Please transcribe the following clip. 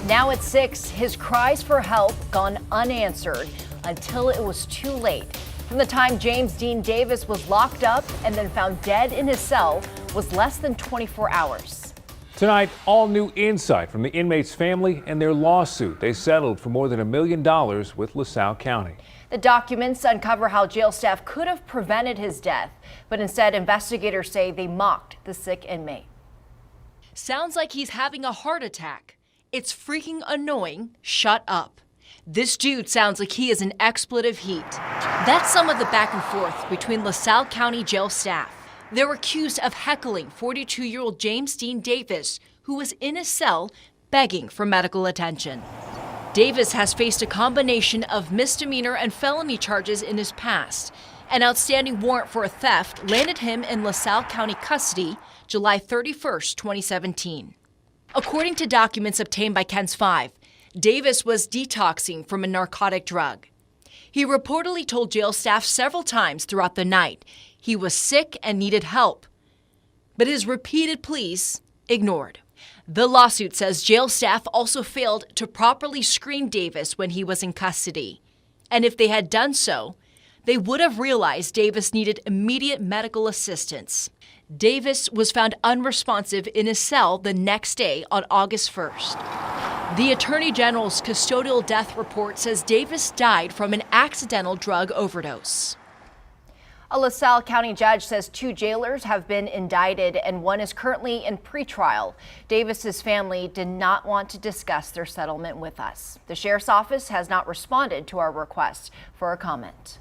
Now at 6, his cries for help gone unanswered until it was too late. From the time James Dean Davis was locked up and then found dead in his cell was less than 24 hours. Tonight, all new insight from the inmate's family and their lawsuit. They settled for more than $1 million with LaSalle County. The documents uncover how jail staff could have prevented his death, but instead investigators say they mocked the sick inmate. Sounds like he's having a heart attack. It's freaking annoying. Shut up. This dude sounds like he is in expletive heat. That's some of the back and forth between LaSalle County jail staff. They're accused of heckling 42-year-old James Dean Davis, who was in his cell begging for medical attention. Davis has faced a combination of misdemeanor and felony charges in his past. An outstanding warrant for a theft landed him in LaSalle County custody July 31st, 2017. According to documents obtained by KENS 5, Davis was detoxing from a narcotic drug. He reportedly told jail staff several times throughout the night he was sick and needed help, but his repeated pleas ignored. The lawsuit says jail staff also failed to properly screen Davis when he was in custody, and if they had done so, they would have realized Davis needed immediate medical assistance. Davis was found unresponsive in his cell the next day on August 1st. The Attorney General's custodial death report says Davis died from an accidental drug overdose. A LaSalle County judge says 2 jailers have been indicted and one is currently in pretrial. Davis's family did not want to discuss their settlement with us. The sheriff's office has not responded to our request for a comment.